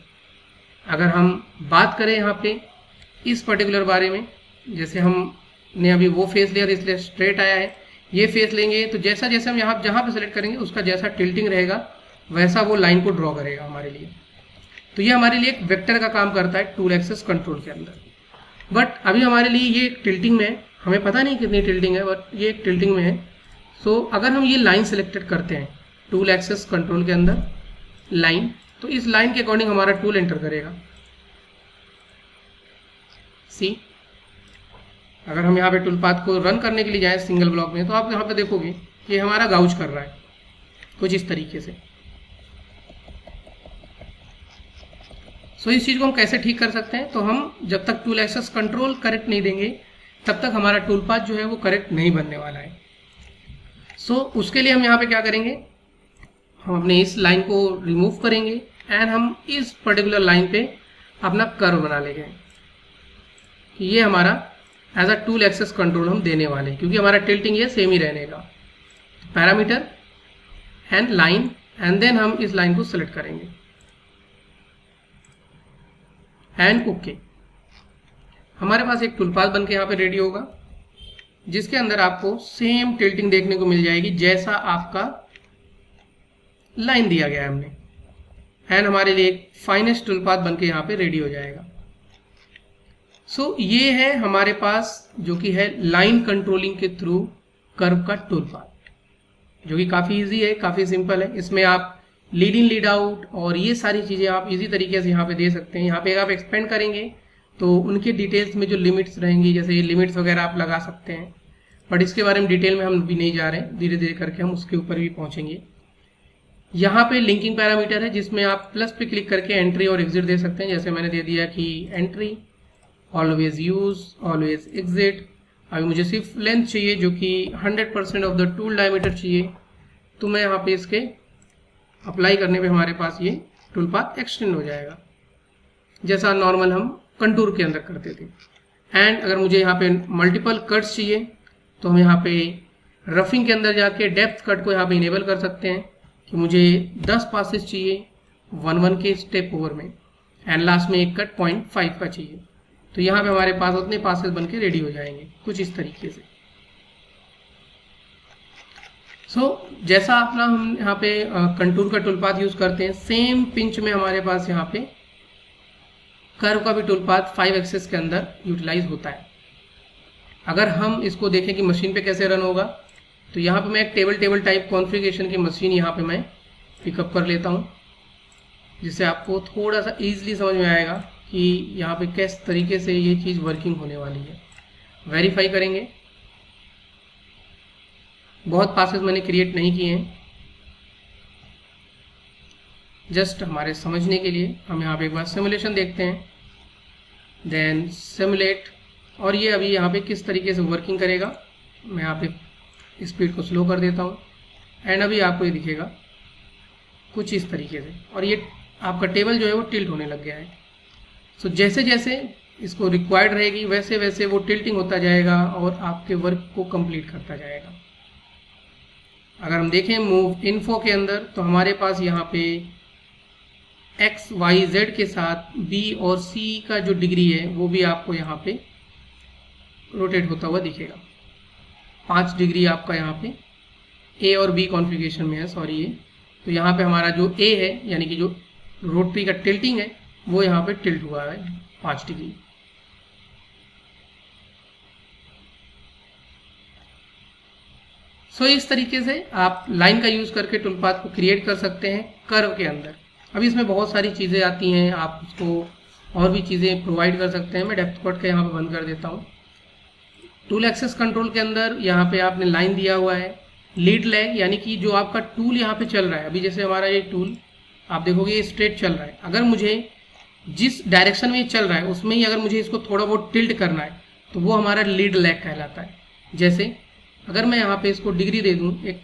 अगर हम बात करें यहाँ पे इस पर्टिकुलर बारे में, जैसे हमने अभी वो फेस लिया इसलिए स्ट्रेट आया है, ये फेस लेंगे तो जैसा जैसे हम यहाँ जहाँ पे सेलेक्ट करेंगे उसका जैसा टिल्टिंग रहेगा वैसा वो लाइन को ड्रॉ करेगा हमारे लिए। तो ये हमारे लिए एक वेक्टर का काम करता है टूल एक्सेस कंट्रोल के अंदर। बट अभी हमारे लिए ये एक टिल्टिंग में है, हमें पता नहीं कितनी टिल्टिंग है बट ये एक टिल्टिंग में है। सो अगर हम ये लाइन सेलेक्टेड करते हैं टूल एक्सेस कंट्रोल के अंदर लाइन, तो इस लाइन के अकॉर्डिंग हमारा टूल एंटर करेगा। सी अगर हम यहाँ पे टूल पाथ को रन करने के लिए जाए सिंगल ब्लॉक में, तो आप यहाँ पे देखोगे कि हमारा गाउज कर रहा है कुछ इस तरीके से। सो इस चीज़ को हम कैसे ठीक कर सकते हैं, तो हम जब तक टूल एक्सेस कंट्रोल करेक्ट नहीं देंगे तब तक हमारा टूल पाथ जो है वो करेक्ट नहीं बनने वाला है। सो उसके लिए हम यहाँ पे क्या करेंगे, हम अपने इस लाइन को रिमूव करेंगे एंड हम इस पर्टिकुलर लाइन पे अपना कर्व बना लेंगे कि ये हमारा as a tool access control हम देने वाले हैं, क्योंकि हमारा टिल्टिंग ये सेम ही रहने का। Parameter and line, and then हम इस लाइन को सिलेक्ट करेंगे। And okay. हमारे पास एक टूल पाथ बन के यहाँ पे रेडी होगा, जिसके अंदर आपको सेम टिल्टिंग देखने को मिल जाएगी जैसा आपका लाइन दिया गया है हमने, एंड हमारे लिए एक फाइनेस्ट टूल पाथ बन के यहाँ पे रेडी हो जाएगा। सो ये है हमारे पास जो कि है लाइन कंट्रोलिंग के थ्रू कर्व का टूल पाथ, जो कि काफ़ी इजी है, काफ़ी सिंपल है। इसमें आप लीड इन लीड आउट और ये सारी चीज़ें आप इजी तरीके से यहाँ पे दे सकते हैं। यहाँ पे आप एक्सपेंड करेंगे तो उनके डिटेल्स में जो लिमिट्स रहेंगी, जैसे ये लिमिट्स वगैरह आप लगा सकते हैं, बट इसके बारे में डिटेल में हम भी नहीं जा रहे हैं, धीरे धीरे करके हम उसके ऊपर भी पहुँचेंगे। यहाँ पे लिंकिंग पैरामीटर है जिसमें आप प्लस पे क्लिक करके एंट्री और एग्जिट दे सकते हैं। जैसे मैंने दे दिया कि entry, always use, always exit. अभी मुझे सिर्फ लेंथ चाहिए जो कि 100% ऑफ द टूल डायमीटर चाहिए, तो मैं यहाँ पे इसके अप्लाई करने पे हमारे पास ये टूल पाथ एक्सटेंड हो जाएगा, जैसा नॉर्मल हम कंटूर के अंदर करते थे। एंड अगर मुझे यहाँ पे मल्टीपल कट्स चाहिए तो हम यहाँ पे रफिंग के अंदर जाके डेप्थ कट को यहाँ पे इनेबल कर सकते हैं कि मुझे 10 पासेस चाहिए 1-1 के स्टेप ओवर में, एंड लास्ट में एक कट 0.5 का चाहिए, तो यहाँ पे हमारे पास उतने पासेस बन के रेडी हो जाएंगे कुछ इस तरीके से। जैसा अपना हम यहाँ पे कंटूर का टूल पाथ यूज करते हैं, सेम पिंच में हमारे पास यहाँ पे कर्व का भी टूल पाथ 5 एक्सेस के अंदर यूटिलाइज होता है। अगर हम इसको देखें कि मशीन पे कैसे रन होगा, तो यहाँ पे मैं एक टेबल टाइप कॉन्फ़िगरेशन की मशीन यहाँ पे मैं पिकअप कर लेता हूँ, जिससे आपको थोड़ा सा ईजिली समझ में आएगा कि यहाँ पे किस तरीके से ये चीज़ वर्किंग होने वाली है। वेरीफाई करेंगे, बहुत पासेस मैंने क्रिएट नहीं किए हैं, जस्ट हमारे समझने के लिए। हम यहाँ पे एक बार सिमुलेशन देखते हैं, देन सिमुलेट, और ये अभी यहाँ पे किस तरीके से वर्किंग करेगा। मैं यहाँ पे स्पीड को स्लो कर देता हूँ, एंड अभी आपको ये दिखेगा कुछ इस तरीके से, और ये आपका टेबल जो है वो टिल्ट होने लग गया है। सो जैसे जैसे इसको रिक्वायर्ड रहेगी वैसे वैसे वो टिल्टिंग होता जाएगा और आपके वर्क को कंप्लीट करता जाएगा। अगर हम देखें मूव इन्फो के अंदर, तो हमारे पास यहाँ पे एक्स वाई जेड के साथ बी और सी का जो डिग्री है वो भी आपको यहाँ पे रोटेट होता हुआ दिखेगा। 5 डिग्री आपका यहाँ पे ए और बी कॉन्फ़िगरेशन में है, सॉरी ये। तो यहाँ पे हमारा जो ए है, यानी कि जो रोटरी का टिल्टिंग है, वो यहाँ पे टिल्ट हुआ है 5 डिग्री। सो इस तरीके से आप लाइन का यूज़ करके टूल पाथ को क्रिएट कर सकते हैं कर्व के अंदर। अभी इसमें बहुत सारी चीज़ें आती हैं, आप उसको और भी चीज़ें प्रोवाइड कर सकते हैं। मैं डेप्थ कट का यहाँ पे बंद कर देता हूँ। टूल एक्सेस कंट्रोल के अंदर यहाँ पे आपने लाइन दिया हुआ है, लीड लैग, यानी कि जो आपका टूल यहाँ पे चल रहा है, अभी जैसे हमारा ये टूल आप देखोगे ये स्ट्रेट चल रहा है। अगर मुझे जिस डायरेक्शन में ये चल रहा है उसमें ही अगर मुझे इसको थोड़ा बहुत टिल्ट करना है, तो वो हमारा लीड लैग कहलाता है। जैसे अगर मैं यहाँ पे इसको डिग्री दे दूँ एक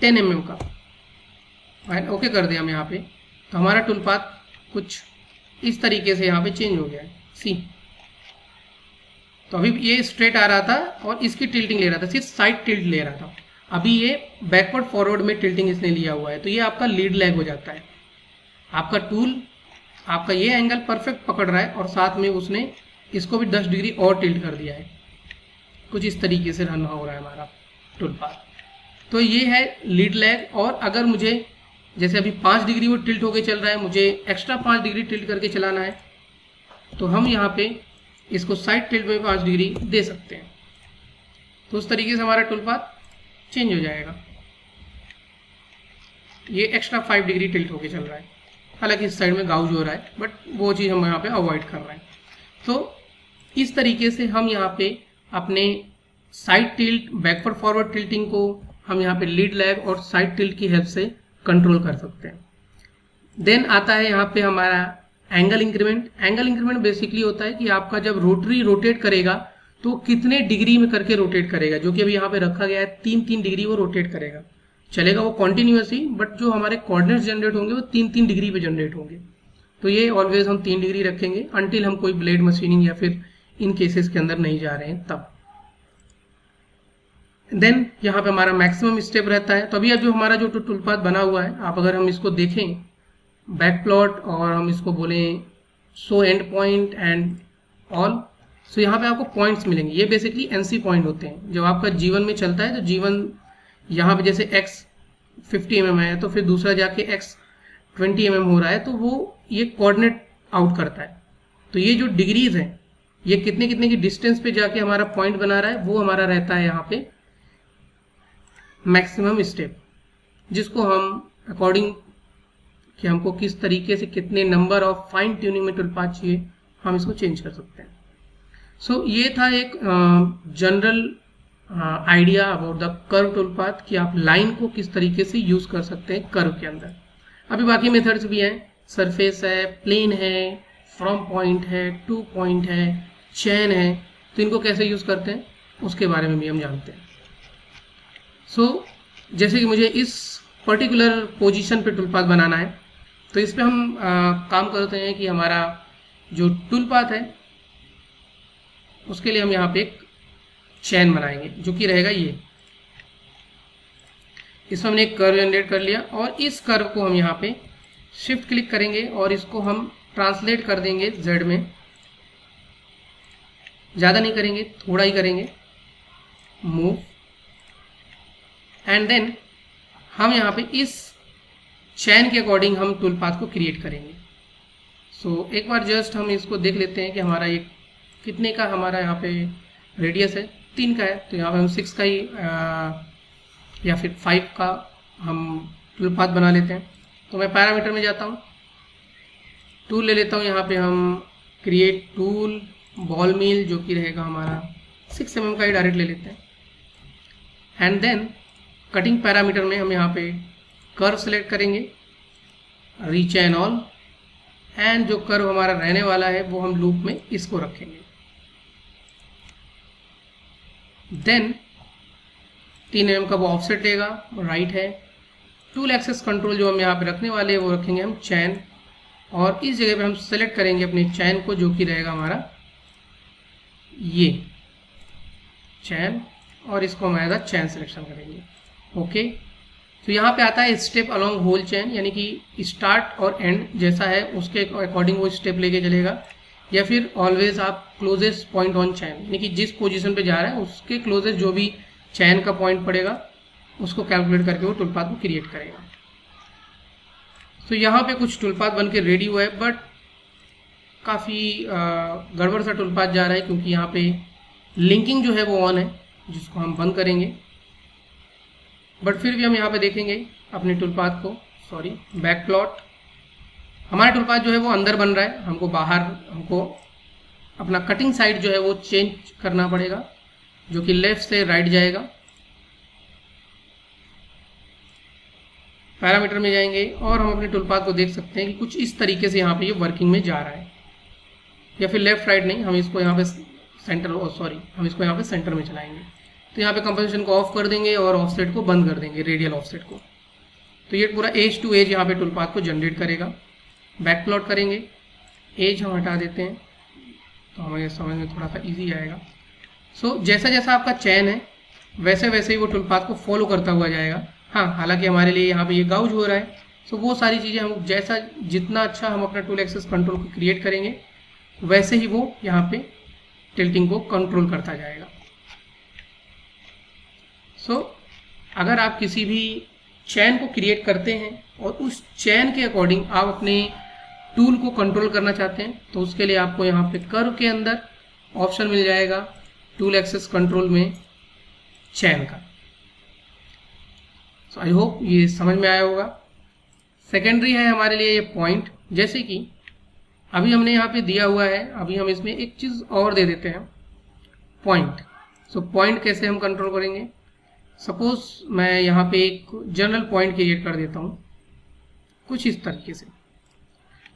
10 mm का, ओके कर दिया हम यहाँ पे, तो हमारा टूल पाथ कुछ इस तरीके से यहाँ पे चेंज हो गया है। सी, तो अभी ये स्ट्रेट आ रहा था और इसकी टिल्टिंग ले रहा था, सिर्फ साइड टिल्ट ले रहा था। अभी ये बैकवर्ड फॉरवर्ड में टिल्टिंग इसने लिया हुआ है, तो ये आपका लीड लैग हो जाता है। आपका टूल आपका ये एंगल परफेक्ट पकड़ रहा है और साथ में उसने इसको भी 10 डिग्री और टिल्ट कर दिया है। कुछ इस तरीके से रन हो रहा है हमारा टूल पाथ। तो ये है लीड लैग। और अगर मुझे जैसे अभी 5 डिग्री वो टिल्ट होके चल रहा है, मुझे एक्स्ट्रा 5 डिग्री टिल्ट करके चलाना है, तो हम यहाँ पे इसको साइड टिल्ट में 5 डिग्री दे सकते हैं। तो उस तरीके से हमारा टूल पाथ चेंज हो जाएगा। ये एक्स्ट्रा 5 डिग्री टिल्ट होके चल रहा है, हालांकि इस साइड में गाउज हो रहा है, बट वो चीज़ हम यहाँ पे अवॉइड कर रहे हैं। तो इस तरीके से हम यहाँ पे अपने side tilt, backward forward tilting को हम यहाँ पे लीड लैग और साइड टिल्ट की हेल्प से कंट्रोल कर सकते हैं। देन आता है यहाँ पे हमारा angle increment. Angle increment basically होता है कि आपका जब रोटरी रोटेट करेगा तो कितने डिग्री में करके रोटेट करेगा, जो कि अभी यहाँ पे रखा गया है 3-3 डिग्री वो रोटेट करेगा। चलेगा वो कॉन्टिन्यूसली, बट जो हमारे कोऑर्डिनेट्स जनरेट होंगे वो 3-3 डिग्री पे जनरेट होंगे। तो ये ऑलवेज हम 3 डिग्री रखेंगे अनटिल हम कोई ब्लेड मशीनिंग या फिर इन केसेस के अंदर नहीं जा रहे हैं तब। देन यहाँ पे हमारा मैक्सिमम स्टेप रहता है। तो अभी अब जो हमारा जो टूल पाथ बना हुआ है, आप अगर हम इसको देखें बैक प्लॉट और हम इसको बोलें show end point and all. So यहाँ पे आपको पॉइंट्स मिलेंगे, ये बेसिकली एनसी पॉइंट होते हैं। जब आपका जीवन में चलता है तो जीवन यहाँ पे जैसे x 50 mm है तो फिर दूसरा जाके x 20 mm हो रहा है, तो वो ये कोऑर्डिनेट आउट करता है। तो ये जो डिग्रीज हैं, ये कितने कितने की डिस्टेंस पे जाके हमारा पॉइंट बना रहा है, वो हमारा रहता है यहाँ पे मैक्सिमम स्टेप, जिसको हम अकॉर्डिंग कि हमको किस तरीके से कितने नंबर ऑफ फाइन ट्यूनिंग में टूल पाथ चाहिए, हम इसको चेंज कर सकते हैं। सो ये था एक general idea about the curve tool path कि आप लाइन को किस तरीके से यूज कर सकते हैं कर्व के अंदर। अभी बाकी मेथड्स भी हैं, सरफेस है, प्लेन है, फ्रॉम पॉइंट है, टू पॉइंट है, चेन है, तो इनको कैसे यूज करते हैं उसके बारे में भी हम जानते हैं। सो जैसे कि मुझे इस पर्टिकुलर पोजीशन पे टूल पाथ बनाना है, तो इस पे हम काम करते हैं कि हमारा जो टूल पाथ है उसके लिए हम यहाँ पे एक चेन बनाएंगे जो कि रहेगा ये। इसमें हमने एक कर्व जनरेट कर लिया और इस कर्व को हम यहाँ पे शिफ्ट क्लिक करेंगे और इसको हम ट्रांसलेट कर देंगे Z में। ज़्यादा नहीं करेंगे, थोड़ा ही करेंगे, मूव, एंड देन हम यहाँ पे इस चैन के अकॉर्डिंग हम टूल पाथ को क्रिएट करेंगे। सो एक बार जस्ट हम इसको देख लेते हैं कि हमारा ये कितने का हमारा यहाँ पे रेडियस है, 3 का है, तो यहाँ पे हम 6 का ही या फिर 5 का हम टूल पाथ बना लेते हैं। तो मैं पैरामीटर में जाता हूँ, टूल ले लेता हूँ, यहाँ पे हम क्रिएट टूल बॉल मिल जो कि रहेगा हमारा 6 mm का ही डायरेक्ट ले लेते हैं। एंड देन कटिंग पैरामीटर में हम यहाँ पे कर्व सेलेक्ट करेंगे, रीच एंड ऑल, एंड जो कर्व हमारा रहने वाला है वो हम लूप में इसको रखेंगे। देन 3 mm का वो ऑफसेट लेगा, राइट है। टूल एक्सेस कंट्रोल जो हम यहाँ पे रखने वाले हैं वो रखेंगे हम चैन, और इस जगह पे हम सेलेक्ट करेंगे अपने चैन को जो कि रहेगा हमारा ये चैन, और इसको हम एज अ चैन सिलेक्शन करेंगे। ओके, तो यहाँ पे आता है स्टेप अलोंग होल चैन, यानी कि स्टार्ट और एंड जैसा है उसके अकॉर्डिंग वो स्टेप लेके चलेगा, या फिर ऑलवेज आप क्लोजेस्ट पॉइंट ऑन चैन, यानी कि जिस पोजीशन पे जा रहा है उसके क्लोजेस्ट जो भी चैन का पॉइंट पड़ेगा उसको कैलकुलेट करके वो टूल पाथ को क्रिएट करेगा। तो यहाँ पे कुछ टूल पाथ बन के रेडी हुआ है, बट काफ़ी गड़बड़ सा टूल पाथ जा रहा है क्योंकि यहाँ पे लिंकिंग जो है वो ऑन है, जिसको हम बंद करेंगे। बट फिर भी हम यहाँ पे देखेंगे अपने टूल पाथ को, सॉरी बैक प्लॉट, हमारा टूल पाथ जो है वो अंदर बन रहा है, हमको बाहर हमको अपना कटिंग साइड जो है वो चेंज करना पड़ेगा, जो कि लेफ्ट से राइट जाएगा। पैरामीटर में जाएंगे और हम अपने टूल पाथ को देख सकते हैं कि कुछ इस तरीके से यहाँ पे ये वर्किंग में जा रहा है, या फिर लेफ्ट राइट नहीं, हम इसको यहाँ पे सेंटर, सॉरी हम इसको यहाँ पे सेंटर में चलाएंगे। तो यहाँ पे कंपोजिशन को ऑफ कर देंगे और ऑफसेट को बंद कर देंगे, रेडियल ऑफसेट को। तो ये पूरा एज टू एज यहाँ पे टूल पाथ को जनरेट करेगा। बैक प्लॉट करेंगे, एज हम हटा देते हैं तो हमें समझ में थोड़ा सा इजी आएगा। सो जैसा जैसा आपका चैन है वैसे वैसे ही वो टूल पाथ को फॉलो करता हुआ जाएगा। हाँ, हालांकि हमारे लिए यहाँ पे ये गाउज हो रहा है, सो वो सारी चीज़ें हम जैसा जितना अच्छा हम अपना टूल एक्सेस कंट्रोल को क्रिएट करेंगे वैसे ही वो यहाँ पे टिल्टिंग को कंट्रोल करता जाएगा। सो अगर आप किसी भी चैन को क्रिएट करते हैं और उस चैन के अकॉर्डिंग आप अपने टूल को कंट्रोल करना चाहते हैं तो उसके लिए आपको यहाँ पे कर्व के अंदर ऑप्शन मिल जाएगा टूल एक्सेस कंट्रोल में चैन का। सो आई होप ये समझ में आया होगा। सेकेंडरी है हमारे लिए ये पॉइंट, जैसे कि अभी हमने यहाँ पे दिया हुआ है, अभी हम इसमें एक चीज़ और दे देते हैं, पॉइंट। सो पॉइंट कैसे हम कंट्रोल करेंगे, सपोज मैं यहाँ पे एक जनरल पॉइंट क्रिएट कर देता हूँ कुछ इस तरीके से,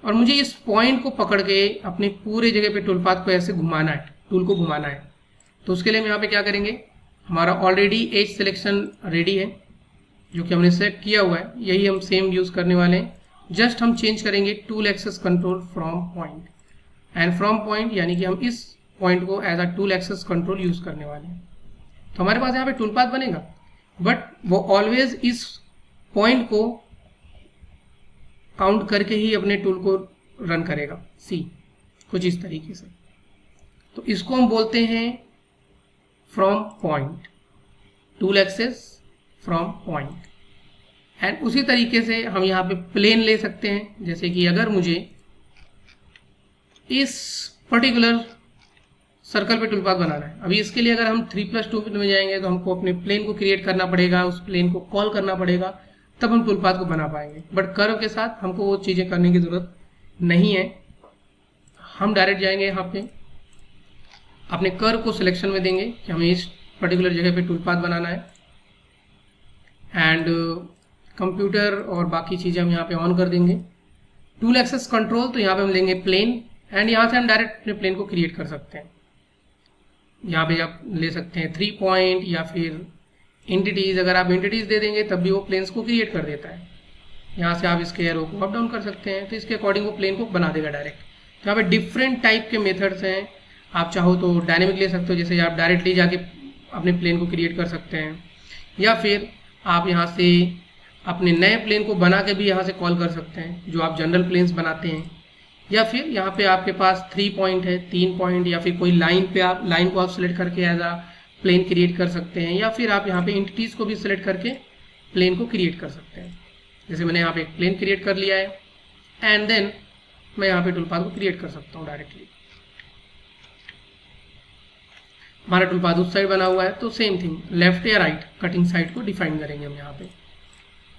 और मुझे इस पॉइंट को पकड़ के अपने पूरे जगह पे टूल पाथ को ऐसे घुमाना है, टूल को घुमाना है। तो उसके लिए हम यहाँ पे क्या करेंगे, हमारा ऑलरेडी एज सिलेक्शन रेडी है जो कि हमने सेलेक्ट किया हुआ है, यही हम सेम यूज़ करने वाले हैं। जस्ट हम चेंज करेंगे tool access control from point, and from point यानी कि हम इस पॉइंट को as a tool access control use करने वाले हैं। तो हमारे पास यहाँ पे टूल पाथ बनेगा, बट वो ऑलवेज इस पॉइंट को काउंट करके ही अपने टूल को रन करेगा। सी कुछ इस तरीके से। तो इसको हम बोलते हैं from point, tool axis from point. And उसी तरीके से हम यहाँ पे प्लेन ले सकते हैं, जैसे कि अगर मुझे इस पर्टिकुलर सर्कल पे टूल पाथ बनाना है, अभी इसके लिए अगर हम 3+2 में जाएंगे तो हमको अपने प्लेन को क्रिएट करना पड़ेगा, उस प्लेन को कॉल करना पड़ेगा, तब हम टूल पाथ को बना पाएंगे। बट कर्व के साथ हमको वो चीज़ें करने की ज़रूरत नहीं है। हम डायरेक्ट जाएंगे यहाँ पे अपने कर्व को सिलेक्शन में देंगे कि हमें इस पर्टिकुलर जगह पे टूल पाथ बनाना है, एंड कंप्यूटर और बाकी चीज़ें हम यहाँ पे ऑन कर देंगे। टूल एक्सेस कंट्रोल, तो यहाँ पे हम लेंगे प्लेन, एंड यहाँ से हम डायरेक्ट अपने प्लेन को क्रिएट कर सकते हैं। यहाँ पे आप ले सकते हैं 3 पॉइंट या फिर एंटिटीज़। अगर आप एंटिटीज़ दे देंगे तब भी वो प्लेन्स को क्रिएट कर देता है। यहाँ से आप इसके एरो को अप डाउन कर सकते हैं, तो इसके अकॉर्डिंग वो प्लेन को बना देगा डायरेक्ट। तो यहाँ पे डिफरेंट टाइप के मेथड्स हैं। आप चाहो तो डायनेमिक ले सकते हो, जैसे आप डायरेक्टली जाके अपने प्लेन को क्रिएट कर सकते हैं, या फिर आप यहाँ से अपने नए प्लेन को बना के भी यहाँ से कॉल कर सकते हैं, जो आप जनरल प्लेन्स बनाते हैं। या फिर यहाँ पे आपके पास 3 पॉइंट है, 3 पॉइंट, या फिर कोई लाइन पे आप लाइन को आप सिलेक्ट करके एज आ प्लेन क्रिएट कर सकते हैं, या फिर आप यहाँ पे एंटिटीज़ को भी सिलेक्ट करके प्लेन को क्रिएट कर सकते हैं। जैसे मैंने यहाँ पे एक प्लेन क्रिएट कर लिया है, एंड देन मैं यहाँ पे टूल पाथ को क्रिएट कर सकता हूँ डायरेक्टली। हमारा टूल पाथ उस साइड बना हुआ है, तो सेम थिंग लेफ्ट या राइट कटिंग साइड को डिफाइन करेंगे हम। यहाँ पे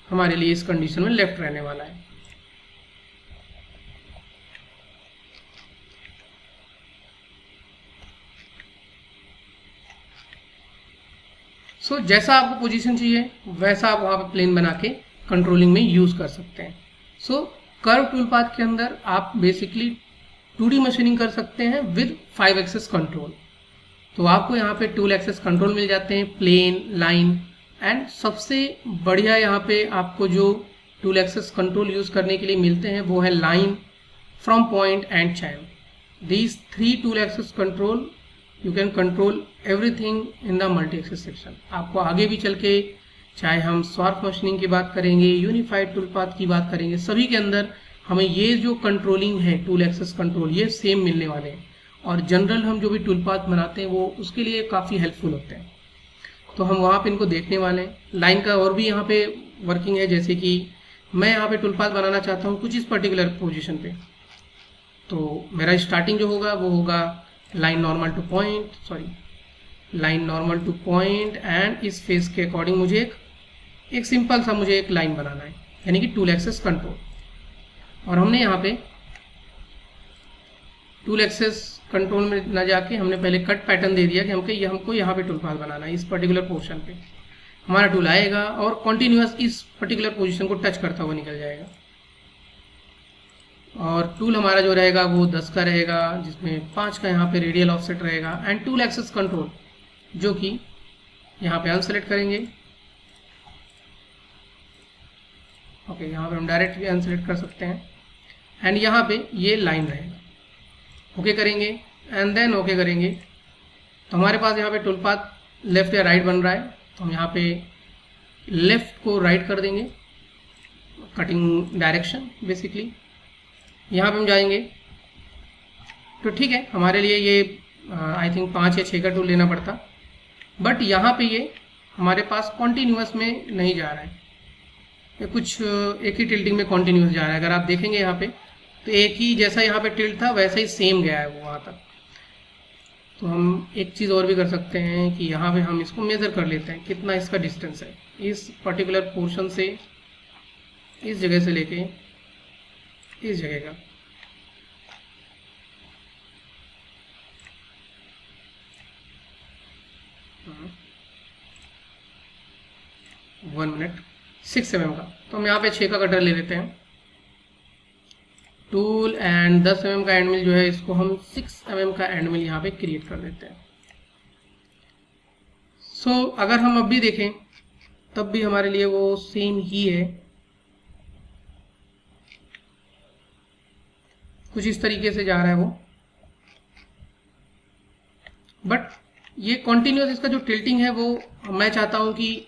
हमारे लिए इस कंडीशन में लेफ्ट रहने वाला है। सो जैसा आपको पोजीशन चाहिए वैसा आप वहाँ पे प्लेन बना के कंट्रोलिंग में यूज़ कर सकते हैं। सो कर्व टूल पाथ के अंदर आप बेसिकली 2D मशीनिंग कर सकते हैं विद 5 एक्सेस कंट्रोल। तो आपको यहाँ पे टूल एक्सेस कंट्रोल मिल जाते हैं, प्लेन, लाइन, एंड सबसे बढ़िया यहाँ पे आपको जो टूल एक्सेस कंट्रोल यूज़ करने के लिए मिलते हैं वो है line, from point and chain. These 3 tool access control you can control everything in the multi axis section. आपको आगे भी चल के, चाहे हम स्वार्प मशीनिंग की बात करेंगे, यूनिफाइड टूल पाथ की बात करेंगे, सभी के अंदर हमें ये जो कंट्रोलिंग है टूल एक्सेस कंट्रोल, ये सेम मिलने वाले हैं। और जनरल हम जो भी टूल पाथ बनाते हैं वो उसके लिए काफ़ी हेल्पफुल होते हैं। तो हम वहाँ पे इनको देखने वाले हैं। लाइन का और भी यहाँ पे वर्किंग है, जैसे कि मैं यहाँ पे टूल पाथ बनाना चाहता हूँ कुछ इस पर्टिकुलर पोजीशन पे, तो मेरा स्टार्टिंग जो होगा वो होगा line normal two point, line normal to point, and इस फेस के अकॉर्डिंग मुझे एक सिंपल सा मुझे एक लाइन बनाना है, यानी कि टूल एक्सेस कंट्रोल। और हमने यहाँ पे टूल एक्सेस कंट्रोल में ना जाके हमने पहले कट पैटर्न दे दिया कि हमको यहाँ पे टूल पाथ बनाना है। इस पर्टिकुलर पोर्शन पे हमारा टूल आएगा और कॉन्टिन्यूअस इस पर्टिकुलर पोजीशन को टच करता हुआ निकल जाएगा। और टूल हमारा जो रहेगा वो 10 का रहेगा, जिसमें 5 का यहाँ पे रेडियल ऑफसेट रहेगा। एंड टूल एक्सेस कंट्रोल जो कि यहाँ पे अनसेलेक्ट करेंगे, ओके, यहाँ पे हम डायरेक्ट भी अनसेलेक्ट कर सकते हैं, एंड यहाँ पे ये लाइन रहेगा। ओके करेंगे एंड देन ओके करेंगे, तो हमारे पास यहाँ पे टूल पाथ लेफ्ट या राइट बन रहा है। तो हम यहाँ पे लेफ्ट को राइट कर देंगे, कटिंग डायरेक्शन बेसिकली। यहाँ पे हम जाएंगे तो ठीक है, हमारे लिए ये आई थिंक 5 या 6 का टूल लेना पड़ता, बट यहाँ पे ये हमारे पास कॉन्टीन्यूअस में नहीं जा रहा है, ये कुछ एक ही टिल्टिंग में कॉन्टीन्यूअस जा रहा है। अगर आप देखेंगे यहाँ पे तो एक ही जैसा यहाँ पे टिल्ट था वैसा ही सेम गया है वो वहाँ तक। तो हम एक चीज़ और भी कर सकते हैं कि यहाँ पे हम इसको मेज़र कर लेते हैं कितना इसका डिस्टेंस है इस पर्टिकुलर पोर्शन से, इस जगह से लेके इस जगह का। वन मिनट, 6 mm का। तो हम यहाँ पे 6 का कटर ले लेते हैं टूल, एंड 10 mm का एंड मिल जो है इसको हम 6 mm का एंड मिल यहाँ पे क्रिएट कर देते हैं। सो अगर हम अब भी देखें तब भी हमारे लिए वो सेम ही है, कुछ इस तरीके से जा रहा है वो, बट ये कॉन्टिन्यूअस इसका जो टिल्टिंग है वो मैं चाहता हूँ कि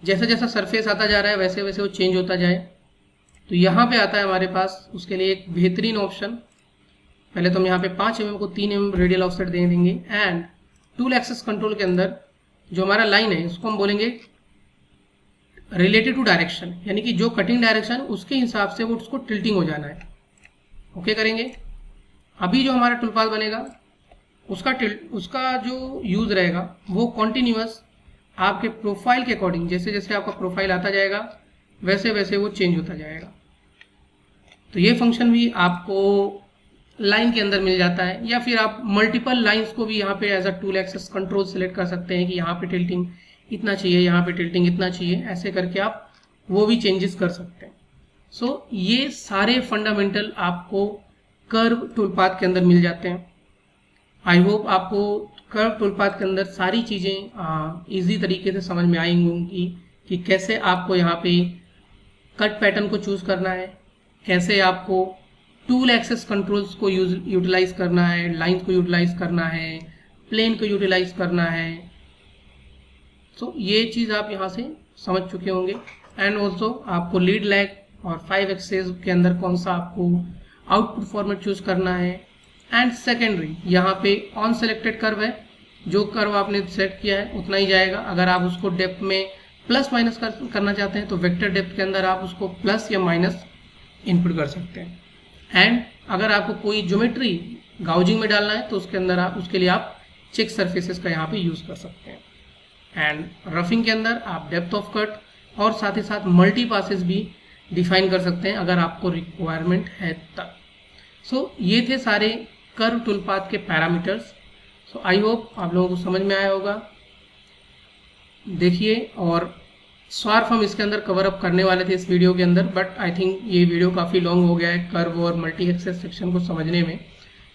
जैसा जैसा सरफेस आता जा रहा है वैसे वैसे वो चेंज होता जाए। तो यहाँ पे आता है हमारे पास उसके लिए एक बेहतरीन ऑप्शन, पहले तो हम यहाँ पे 5 mm को 3 mm रेडियल ऑफसेट दे देंगे। एंड टूल एक्सेस कंट्रोल के अंदर जो हमारा लाइन है उसको हम बोलेंगे रिलेटेड टू डायरेक्शन, यानी कि जो कटिंग डायरेक्शन उसके हिसाब से वो उसको टिल्टिंग हो जाना है। ओके करेंगे। अभी जो हमारा टूल पाथ बनेगा उसका जो यूज रहेगा वो कॉन्टिन्यूअस आपके प्रोफाइल के अकॉर्डिंग, जैसे जैसे आपका प्रोफाइल आता जाएगा वैसे वैसे वो चेंज होता जाएगा। तो ये फंक्शन भी आपको लाइन के अंदर मिल जाता है, या फिर आप मल्टीपल लाइंस को भी यहाँ पे as a tool access control select कर सकते हैं कि यहाँ पे टिल्टिंग इतना चाहिए, यहाँ पे टिल्टिंग इतना चाहिए, ऐसे करके आप वो भी चेंजेस कर सकते हैं। सो ये सारे फंडामेंटल आपको कर्व टूल पाथ के अंदर मिल जाते हैं। आई होप आपको कर्व टूल पाथ के अंदर सारी चीज़ें इजी तरीके से समझ में आई होंगी कि कैसे आपको यहाँ पे कट पैटर्न को चूज़ करना है, कैसे आपको टूल एक्सेस कंट्रोल्स को यूटिलाइज करना है, लाइंस को यूटिलाइज करना है, प्लेन को यूटिलाइज करना है। सो ये चीज़ आप यहाँ से समझ चुके होंगे। एंड ऑल्सो आपको लीड लैग और 5 एक्सेस के अंदर कौन सा आपको आउटपुट फॉर्मेट चूज़ करना है। एंड सेकेंडरी यहाँ पे ऑन सेलेक्टेड कर्व है, जो कर्व आपने सेट किया है उतना ही जाएगा। अगर आप उसको डेप्थ में प्लस माइनस करना चाहते हैं तो वेक्टर डेप्थ के अंदर आप उसको प्लस या माइनस इनपुट कर सकते हैं। एंड अगर आपको कोई ज्योमेट्री गाउजिंग में डालना है तो उसके अंदर उसके लिए आप चेक सरफेसेस का यहाँ पे यूज़ कर सकते हैं। एंड रफिंग के अंदर आप डेप्थ ऑफ कट और साथ ही साथ मल्टी पासेस भी डिफाइन कर सकते हैं अगर आपको रिक्वायरमेंट है तब। सो ये थे सारे कर्व टूल पाथ के पैरामीटर्स। सो आई होप आप लोगों को समझ में आया होगा। देखिए, और स्वार्फ हम इसके अंदर कवर अप करने वाले थे इस वीडियो के अंदर, बट आई थिंक ये वीडियो काफ़ी लॉन्ग हो गया है कर्व और मल्टी एक्सेस सेक्शन को समझने में।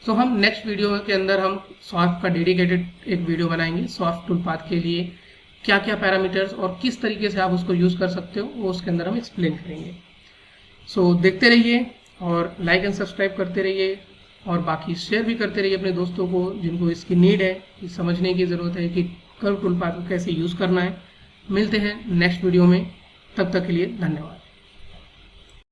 सो हम नेक्स्ट वीडियो के अंदर हम स्वार्फ का डेडिकेटेड एक वीडियो बनाएंगे। स्वार्फ टूल पाथ के लिए क्या क्या पैरामीटर्स और किस तरीके से आप उसको यूज़ कर सकते हो वो उसके अंदर हम एक्सप्लेन करेंगे। सो देखते रहिए और लाइक एंड सब्सक्राइब करते रहिए, और बाकी शेयर भी करते रहिए अपने दोस्तों को जिनको इसकी नीड है, कि समझने की ज़रूरत है कि कर्व टूल पाथ को कैसे यूज़ करना है। मिलते हैं नेक्स्ट वीडियो में, तब तक के लिए धन्यवाद।